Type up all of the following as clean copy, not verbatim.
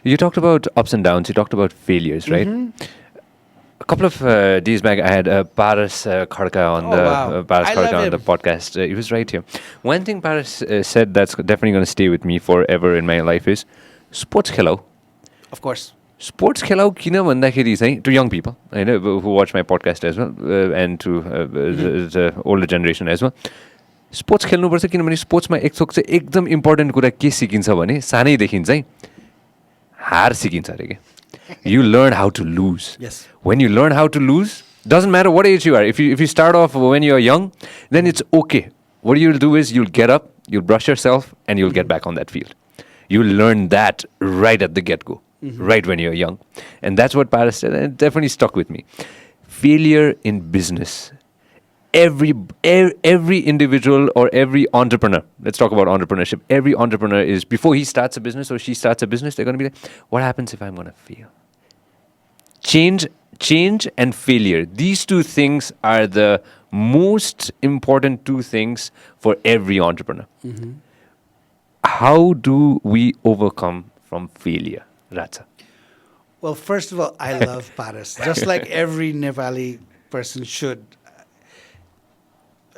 You talked about ups and downs. You talked about failures, right? A couple of days back, I had Paras Khadka on Paras I Khadka love on the him. podcast. He was right here. One thing Paras said that's definitely going to stay with me forever in my life is sports खेलाऊ. Of course. Sports खेलाऊ किन भन्दाखेरि चाहिँ to young people, I know, who watch my podcast as well, and to the older generation as well. Sports खेल्नुपर्छ किनभने स्पोर्ट्समा एक थोक चाहिँ एकदम इम्पोर्टेन्ट कुरा के सिकिन्छ भने सानैदेखि चाहिँ हार सिकिन्छ अरे के. You learn how to lose. Yes. When you learn how to lose, doesn't matter what age you are. If you start off when you're young, then it's okay. What you'll do is you'll get up, you'll brush yourself, and you'll get back on that field. You'll learn that right at the get-go, right when you're young. And that's what Paris said, and it definitely stuck with me. Failure in business. Every individual or every entrepreneur, let's talk about entrepreneurship. Every entrepreneur is, before he starts a business or she starts a business, they're going to be like, what happens if I'm going to fail? Change and failure. These two things are the most important two things for every entrepreneur. How do we overcome from failure, Ratsa? Well, first of all, I love Paras. Just like every Nepali person should.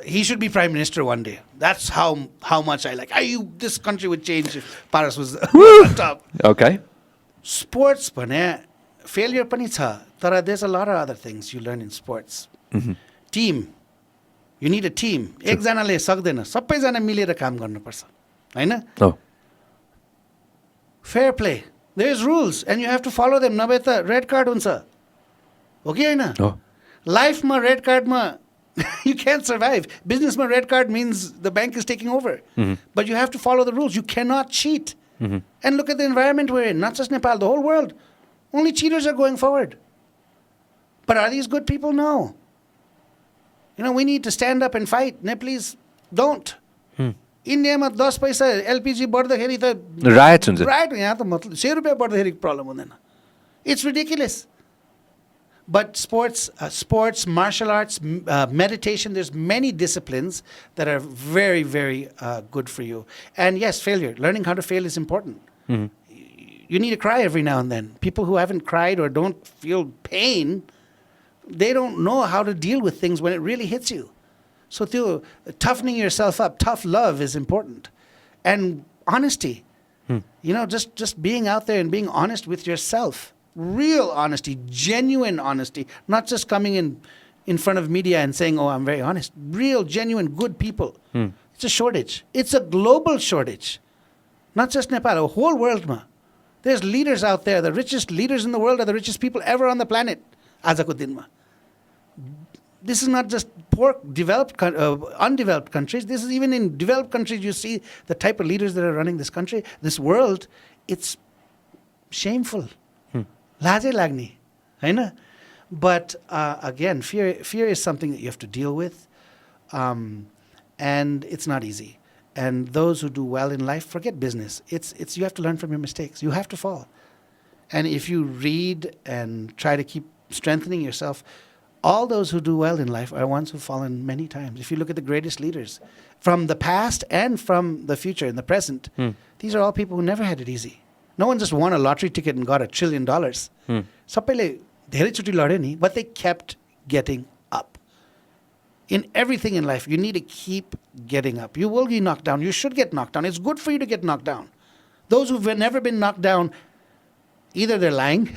He should be prime minister one day. That's how much I like. This country would change if Paras was on top. Okay. Sports भने failure पनि छ. तर there's a lot of other things you learn in sports. Team. You need a team. एकजनाले सक्दैन. सबैजना मिलेर काम गर्नुपर्छ. हैन? Oh. Fair play. There's rules and you have to follow them. नभए त red card हुन्छ. हो कि हैन? Oh. Lifeमा red cardमा you can't survive. Businessman red card means the bank is taking over. But you have to follow the rules. You cannot cheat. And look at the environment we're in. Not just Nepal, the whole world. Only cheaters are going forward. But are these good people? No. We need to stand up and fight. Nepalese don't. इन्डियामा 10 पैसा LPG बढ्दाखेरि त Riots हुन्छ. Right यहाँ त मतलब 100 रुपियाँ बढ्दाखेरि problem हुँदैन. It's ridiculous. But sports, martial arts, meditation, there's many disciplines that are very, very good for you. And yes, failure. Learning how to fail is important. You need to cry every now and then. People who haven't cried or don't feel pain, they don't know how to deal with things when it really hits you. So toughening yourself up, tough love is important. And honesty. Just being out there and being honest with yourself. Real honesty, genuine honesty, not just coming in front of media and saying, oh, I'm very honest. Real, genuine, good people. It's a shortage. It's a global shortage. Not just Nepal, the whole world. There's leaders out there. The richest leaders in the world are the richest people ever on the planet. Azako dinma. This is not just poor, undeveloped countries. This is even in developed countries. You see the type of leaders that are running this country, this world. It's shameful. Laje lagni, Hahn? But again, fear is something that you have to deal with, and it's not easy. And those who do well in life, forget business. It's you have to learn from your mistakes. You have to fall, and if you read and try to keep strengthening yourself, all those who do well in life are ones who've fallen many times. If you look at the greatest leaders from the past and from the future and the present, these are all people who never had it easy. No one just won a lottery ticket and got $1 trillion. सबैले धेरै चोटि लड्यो नि, but they kept getting up. In everything in life, you need to keep getting up. You will be knocked down. You should get knocked down. It's good for you to get knocked down. Those who've never been knocked down, either they're lying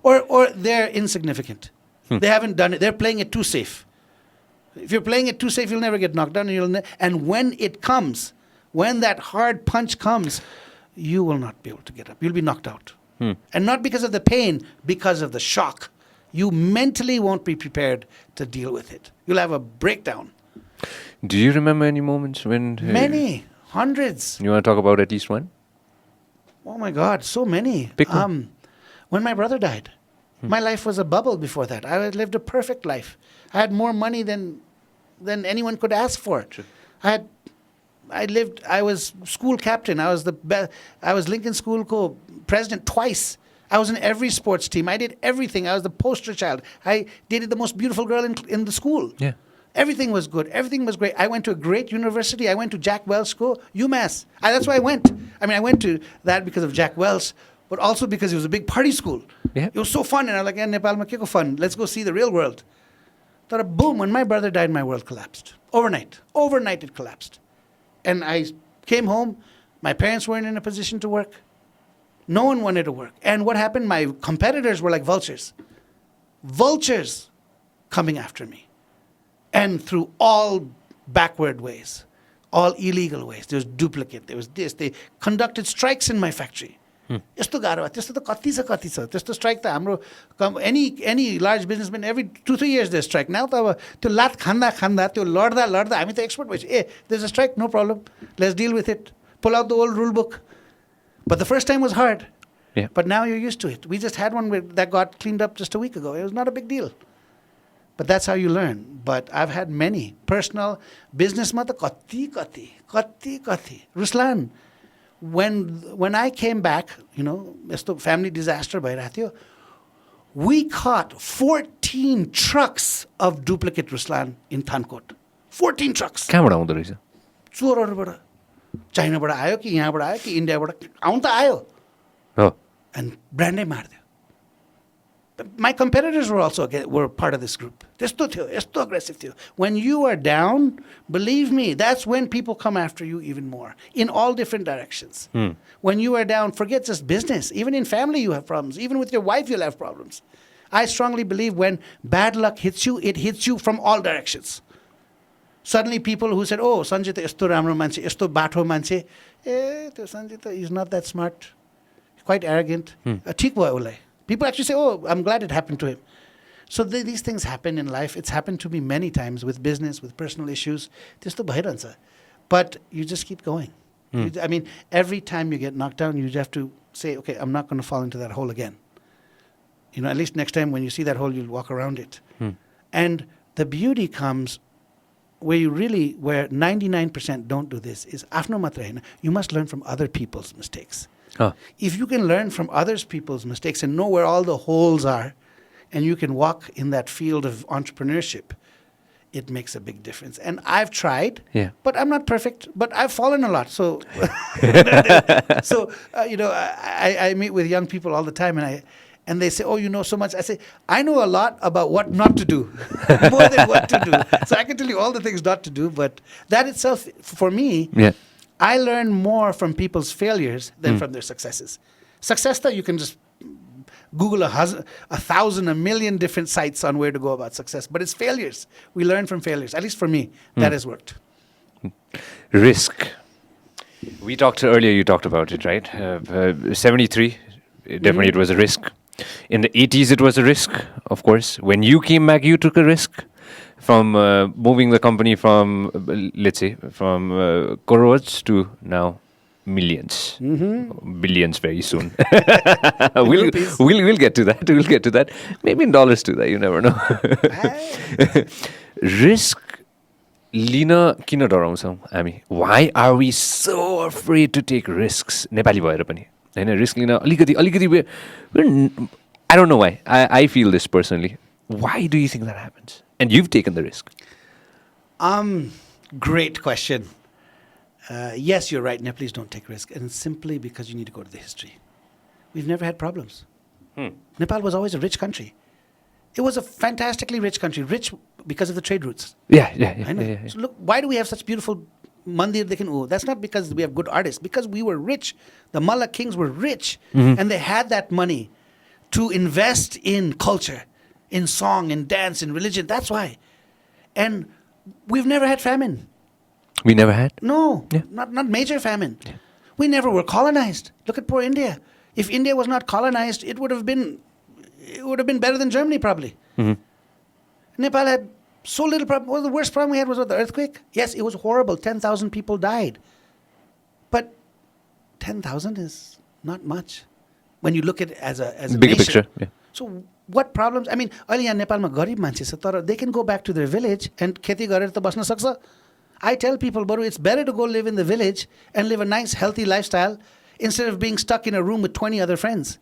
or they're insignificant. They haven't done it. They're playing it too safe. If you're playing it too safe, you'll never get knocked down. And when it comes, when that hard punch comes, you will not be able to get up. You'll be knocked out. And not because of the pain, because of the shock. You mentally won't be prepared to deal with it. You'll have a breakdown. Do you remember any moments when... Many. Hundreds. You want to talk about at least one? Oh my God, so many. Pick one. When my brother died, my life was a bubble before that. I had lived a perfect life. I had more money than anyone could ask for. True. I was school captain. I was Lincoln School president twice. I was in every sports team. I did everything. I was the poster child. I dated the most beautiful girl in the school. Yeah. Everything was good. Everything was great. I went to a great university. I went to Jack Welch School, UMass. That's why I went. I went to that because of Jack Welch, but also because it was a big party school. Yeah. It was so fun, and I was like, Nepalma ke ko fun. Let's go see the real world. But boom, when my brother died, my world collapsed. Overnight. Overnight it collapsed. And I came home. My parents weren't in a position to work. No one wanted to work. And what happened? My competitors were like vultures. Vultures coming after me. And through all backward ways, all illegal ways. There was duplicate. There was this. They conducted strikes in my factory. यस्तो गाह्रो त्यस्तो त कति छ त्यस्तो strike त हाम्रो any large businessman every 2-3 years they strike. Now त अब त्यो लात खान्दा त्यो लड्दा हामी त एक्सपर्ट भइसक्यो. There's a strike, no problem, let's deal with it, pull out the old rule book. But the first time was hard. Yeah. But now you're used to it. We just had one that got cleaned up just a week ago. It was not a big deal. But that's how you learn. But I've had many personal business ma ta kati Ruslan, when I came back, यस्तो family disaster bhayirako थियो, we caught 14 trucks of duplicate Ruslan in Thankot. 14 trucks. कहाँबाट आउँदो रहेछ? चोरहरूबाट, चाइनाबाट आयो कि यहाँबाट आयो कि इन्डियाबाट आउन त आयो. Oh. And brandai मार्दियो. My competitors were part of this group. त्यस्तो थियो, यस्तो aggressive थियो. When you are down, believe me, that's when people come after you even more, in all different directions. When you are down, forget just business. Even in family you have problems. Even with your wife you'll have problems. I strongly believe when bad luck hits you, it hits you from all directions. Suddenly people who said, oh, Sanjay ta यस्तो राम्रो मान्छे, यस्तो बाठो मान्छे, त्यो Sanjay ta is not that smart, quite arrogant. ठिक भयो उसलाई. People actually say, oh, I'm glad it happened to him. So these things happen in life. It's happened to me many times with business, with personal issues. त्यस्तो भइरहन्छ. But you just keep going. I mean, every time you get knocked down, you have to say, okay, I'm not going to fall into that hole again. At least next time when you see that hole, you'll walk around it. And the beauty comes where 99% don't do this is आफ्नो मात्र हैन, you must learn from other people's mistakes. If you can learn from other people's mistakes and know where all the holes are, and you can walk in that field of entrepreneurship, it makes a big difference. And I've tried, but I'm not perfect, but I've fallen a lot. So, I meet with young people all the time, and they say, oh, you know so much. I say, I know a lot about what not to do, more than what to do. So I can tell you all the things not to do, but that itself, for me, I learn more from people's failures than from their successes. Success that you can just Google 1,000, 1,000,000 different sites on where to go about success. But it's failures. We learn from failures. At least for me, that has worked. Risk. We talked earlier, you talked about it, right? 73, definitely it was a risk. In the 80s, it was a risk, of course. When you came back, you took a risk. From moving the company from, let's say, from crores to now millions, billions very soon. we'll get to that. We'll get to that. Maybe in dollars to that. You never know. Risk. Lina kina डराउँछौँ हामी? Why are we so afraid to take risks? Nepali भएर पनि हैन, risk लिन अलिकति I don't know why. I feel this personally. Why do you think that happens? And you've taken the risk. Great question. Yes, you're right. Nepalese don't take risk. And it's simply because you need to go to the history. We've never had problems. Nepal was always a rich country. It was a fantastically rich country. Rich because of the trade routes. Yeah. I know. So look, why do we have such beautiful mandir? That's not because we have good artists. Because we were rich. The Malla kings were rich. And they had that money to invest in culture, in song, in dance, in religion. That's why. And we've never had famine. We never had? No, not major famine. Yeah. We never were colonized. Look at poor India. If India was not colonized, it would have been better than Germany probably. Nepal had so little problem. Well, the worst problem we had was the earthquake. Yes, it was horrible. 10,000 people died. But 10,000 is not much when you look at it as a bigger nation. Picture. Yeah. So what problems? I mean, अहिले यहाँ नेपालमा गरिब मान्छे छ तर they can go back to their village and खेती गरेर त बस्न सक्छ. I tell people, Baru, it's better to go live in the village and live a nice, healthy lifestyle instead of being stuck in a room with 20 other friends.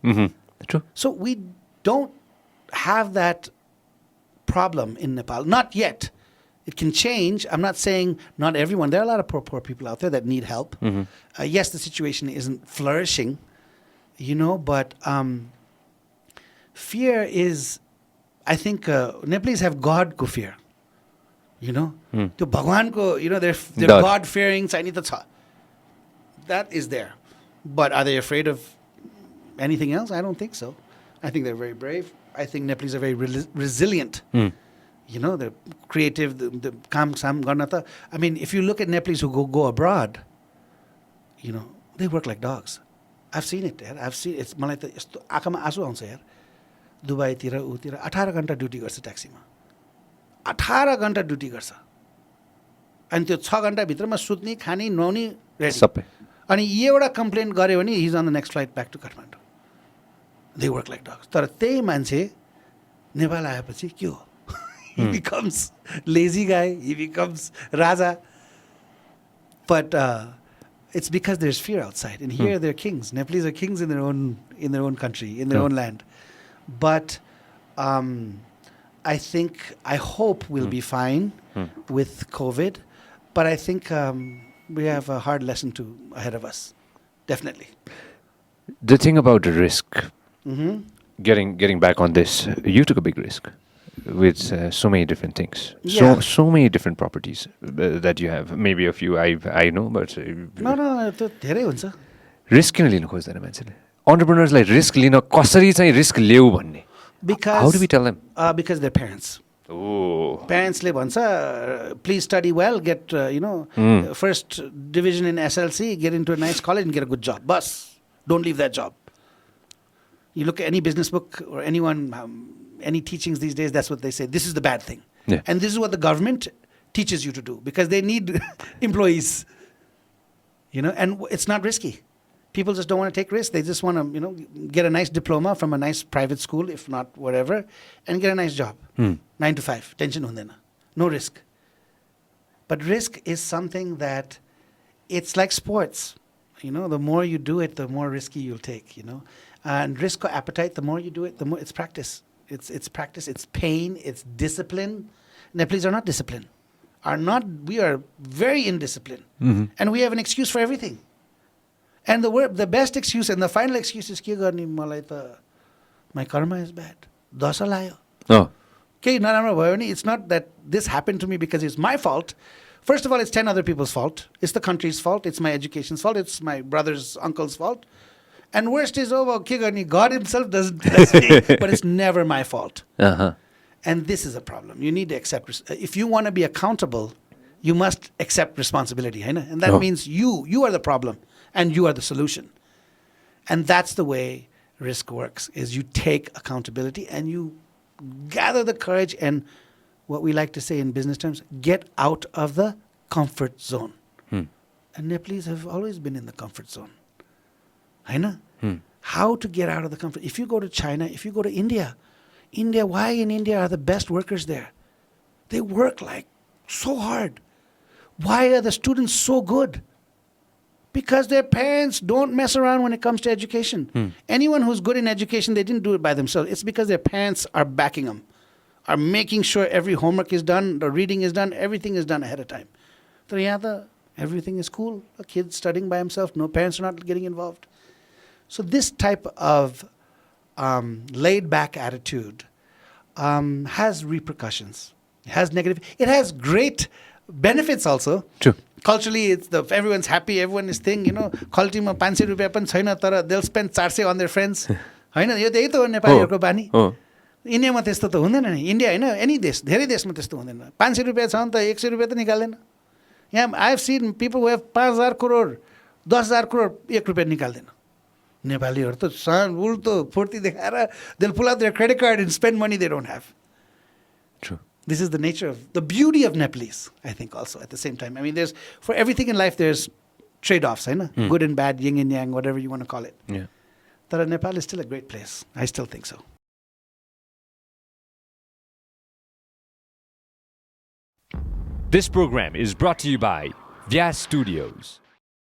True. So we don't have that problem in Nepal. Not yet. It can change. I'm not saying not everyone. There are a lot of poor people out there that need help. Yes, the situation isn't flourishing. but fear is, I think Nepalese have God ko fear. To Bhagwan ko, their God. God fearing चाहिने त छ. That is there. But are they afraid of anything else? I don't think so. I think they're very brave. I think Nepalese are very resilient. They're creative. The काम साम गर्न त. I mean, if you look at Nepalese who go abroad, they work like dogs. I've seen it. I've seen it's मलाई त यस्तो आँखामा आँसु आउँछ यार. दुबईतिर उतिर 18 घण्टा ड्युटी गर्छ ट्याक्सीमा. 18 घण्टा ड्युटी गर्छ. अनि त्यो 6 घण्टा भित्रमा सुत्ने, खाने, नुहाउने रेडी. सबै. अनि एउटा कम्प्लेन गर्यो भने he is on the next flight back to Kathmandu. They work like dogs. तर त्यही मान्छे नेपाल आएपछि के हो? He becomes lazy guy. He becomes Raja. But it's because there's fear outside. And here they're kings. Nepalese are kings in their own country, in their own land. But I hope we'll be fine with COVID. But I think we have a hard lesson ahead of us. Definitely. The thing about the risk, getting back on this, you took a big risk with so many different things, so many different properties that you have. Maybe a few I know, but No, त्यो धेरै हुन्छ. risk किन लिनु खोज्दैन मान्छेले? Entrepreneurs-लाई risk लिन कसरी चाहिँ risk ल्याऊ भन्ने. Because How do we tell them? Because they're parents. Oh. Parentsले भन्छ, please study well, get first division in SLC, get into a nice college and get a good job. Bus, don't leave that job. You look at any business book or any teachings these days, that's what they say. This is the bad thing. Yeah. And this is what the government teaches you to do because they need employees. And it's not risky. People just don't want to take risks. They just want to, get a nice diploma from a nice private school, if not whatever, and get a nice job. 9 to 5. Tension hundena. No risk. But risk is something that it's like sports. The more you do it, the more risky you'll take, And risk or appetite, the more you do it, the more it's practice. It's practice, it's pain, it's discipline. Nepalese are not disciplined. We are very indisciplined. And we have an excuse for everything. And the best excuse and the final excuse is के गर्ने मलाई त my karma is bad. दशा लाग्यो. केही नराम्रो भयो भने it's not that this happened to me because it's my fault. First of all, it's 10 other people's fault. It's the country's fault. It's my education's fault. It's my brother's uncle's fault. And worst is over. के गर्ने? God himself doesn't bless me, but it's never my fault. And this is a problem. You need to accept. If you want to be accountable, you must accept responsibility. And that means you are the problem. And you are the solution. And that's the way risk works, is you take accountability and you gather the courage and what we like to say in business terms, get out of the comfort zone. And Nepalese have always been in the comfort zone. How to get out of the comfort. If you go to China, if you go to India, why in India are the best workers there? They work like so hard. Why are the students so good? Because their parents don't mess around when it comes to education. Anyone who's good in education, they didn't do it by themselves. It's because their parents are backing them, are making sure every homework is done, the reading is done, everything is done ahead of time. So everything is cool. A kid studying by himself, no parents are not getting involved. So this type of laid-back attitude has repercussions. It has negative. It has great benefits also. True. Culturally, everyone's happy, everyone is thing, quality ma 500 rupiयाँ पनि छैन तर they'll spend 400 on their friends. हैन यो त्यही त हो नेपालीहरुको बानी. इन्डियामा त्यस्तो त हुँदैन नि. इन्डिया हैन एनी देश धेरै देशमा त्यस्तो हुँदैन. 500 रुपियाँ छ भने त 100 रुपियाँ त निकाल्दैन. यहाँ I have seen people who have 5,000 crore, 10,000 crore 1 रुपियाँ निकाल्दैन. नेपालीहरु त उल्टो फुर्ती देखाएर they'll pull out their credit card and spend money they don't have. True. This is the nature of the beauty of Nepalese, I think, also at the same time. I mean, for everything in life, there's trade-offs, good and bad, yin and yang, whatever you want to call it. Yeah. But Nepal is still a great place. I still think so. This program is brought to you by Vyas Studios.